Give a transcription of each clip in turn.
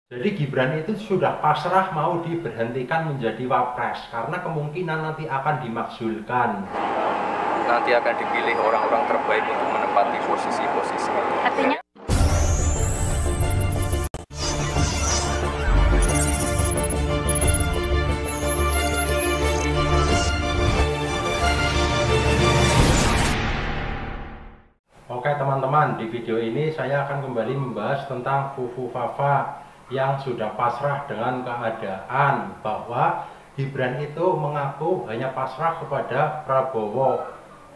Jadi Gibran itu sudah pasrah mau diberhentikan menjadi wapres karena kemungkinan nanti akan dimakzulkan. Nanti akan dipilih orang-orang terbaik untuk menempati posisi-posisi. Artinya Oke teman-teman, di video ini saya akan kembali membahas tentang Fufu Fafa yang sudah pasrah dengan keadaan bahwa Gibran itu mengaku hanya pasrah kepada Prabowo.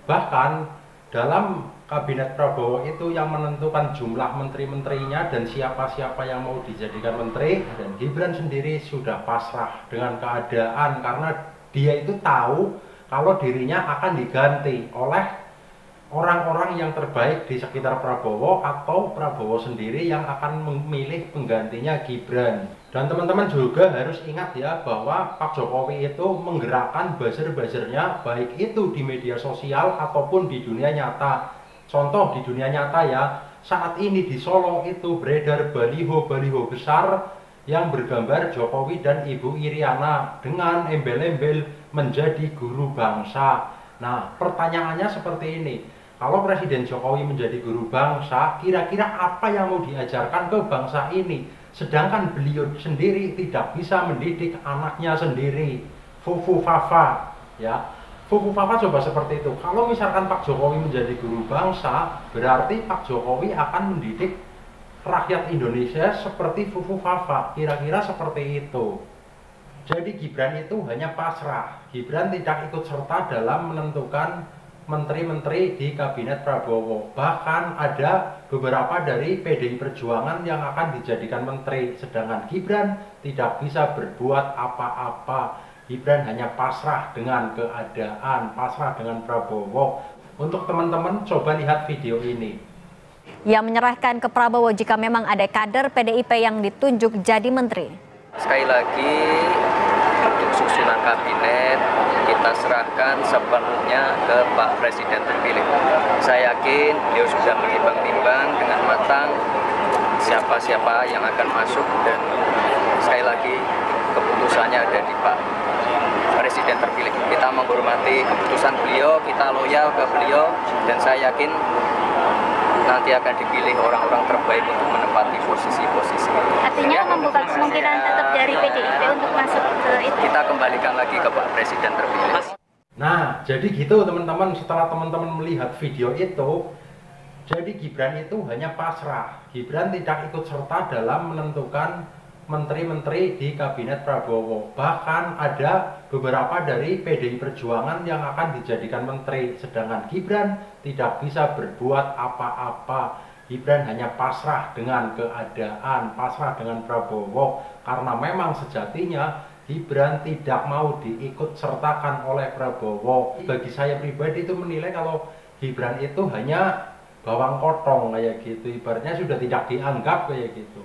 Bahkan dalam kabinet Prabowo itu yang menentukan jumlah menteri-menterinya dan siapa-siapa yang mau dijadikan menteri, dan Gibran sendiri sudah pasrah dengan keadaan karena dia itu tahu kalau dirinya akan diganti oleh orang-orang yang terbaik di sekitar Prabowo atau Prabowo sendiri yang akan memilih penggantinya Gibran. Dan teman-teman juga harus ingat ya bahwa Pak Jokowi itu menggerakkan buzzer-buzzernya baik itu di media sosial ataupun di dunia nyata. Contoh di dunia nyata ya, saat ini di Solo itu beredar baliho-baliho besar yang bergambar Jokowi dan Ibu Iriana dengan embel-embel menjadi guru bangsa. Nah, pertanyaannya seperti ini. Kalau Presiden Jokowi menjadi guru bangsa, kira-kira apa yang mau diajarkan ke bangsa ini? Sedangkan beliau sendiri tidak bisa mendidik anaknya sendiri. Fufu Fafa, ya. Fufu Fafa coba seperti itu. Kalau misalkan Pak Jokowi menjadi guru bangsa, berarti Pak Jokowi akan mendidik rakyat Indonesia seperti Fufu Fafa. Kira-kira seperti itu. Jadi Gibran itu hanya pasrah. Gibran tidak ikut serta dalam menentukan menteri-menteri di kabinet Prabowo. Bahkan ada beberapa dari PDI Perjuangan yang akan dijadikan menteri, sedangkan Gibran tidak bisa berbuat apa-apa. Gibran hanya pasrah dengan keadaan, pasrah dengan Prabowo. Untuk teman-teman coba lihat video ini. ia menyerahkan ke Prabowo jika memang ada kader PDIP yang ditunjuk jadi menteri. Sekali lagi, untuk susunan kabinet kita serahkan sepenuhnya ke Pak Presiden terpilih. Saya yakin beliau sudah menimbang-nimbang dengan matang siapa-siapa yang akan masuk, dan sekali lagi keputusannya ada di Pak Presiden terpilih. Kita menghormati keputusan beliau, kita loyal ke beliau, dan saya yakin nanti akan dipilih orang-orang terbaik untuk menempati posisi-posisi. Artinya membuka kemungkinan tetap dari PDIP untuk masuk ke itu. Kita kembalikan lagi ke Pak Presiden terpilih. Nah, jadi gitu teman-teman, setelah teman-teman melihat video itu, jadi Gibran itu hanya pasrah. Gibran tidak ikut serta dalam menentukan menteri-menteri di kabinet Prabowo. Bahkan ada beberapa dari PDI Perjuangan yang akan dijadikan menteri, sedangkan Gibran tidak bisa berbuat apa-apa. Gibran hanya pasrah dengan keadaan, pasrah dengan Prabowo, karena memang sejatinya Gibran tidak mau diikut sertakan oleh Prabowo. Bagi saya pribadi itu menilai kalau Gibran itu hanya bawang potong kayak gitu, ibaratnya sudah tidak dianggap kayak gitu.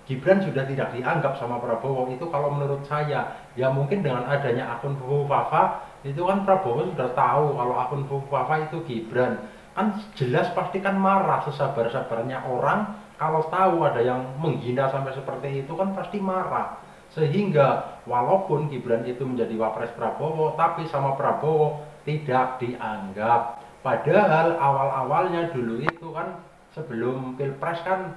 Gibran sudah tidak dianggap sama Prabowo itu kalau menurut saya. Ya mungkin dengan adanya akun Fufu Fafa itu kan Prabowo sudah tahu kalau akun Fufu Fafa itu Gibran. Kan jelas pasti kan marah, sesabar-sabarnya orang kalau tahu ada yang menghina sampai seperti itu kan pasti marah. Sehingga walaupun Gibran itu menjadi wapres Prabowo, tapi sama Prabowo tidak dianggap. Padahal awal-awalnya dulu itu kan sebelum Pilpres kan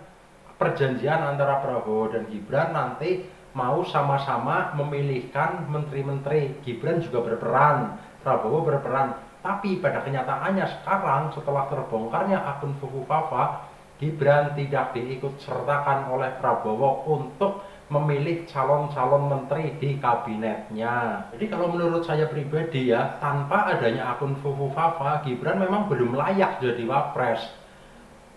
perjanjian antara Prabowo dan Gibran nanti mau sama-sama memilihkan menteri-menteri. Gibran juga berperan, Prabowo berperan. Tapi pada kenyataannya sekarang setelah terbongkarnya akun Fufu Fafa, Gibran tidak diikut sertakan oleh Prabowo untuk memilih calon-calon menteri di kabinetnya. Jadi kalau menurut saya pribadi ya, tanpa adanya akun Fufu Fafa, Gibran memang belum layak jadi wapres.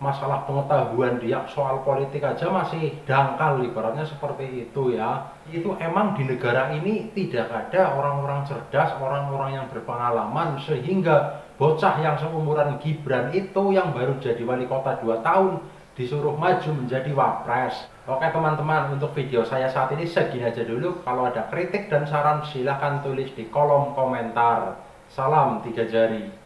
Masalah pengetahuan dia soal politik aja masih dangkal, ibaratnya seperti itu ya. Itu emang di negara ini tidak ada orang-orang cerdas, orang-orang yang berpengalaman, sehingga bocah yang seumuran Gibran itu yang baru jadi wali kota 2 tahun disuruh maju menjadi wapres. Oke teman-teman, untuk video saya saat ini segini aja dulu. Kalau ada kritik dan saran silahkan tulis di kolom komentar. Salam 3 jari.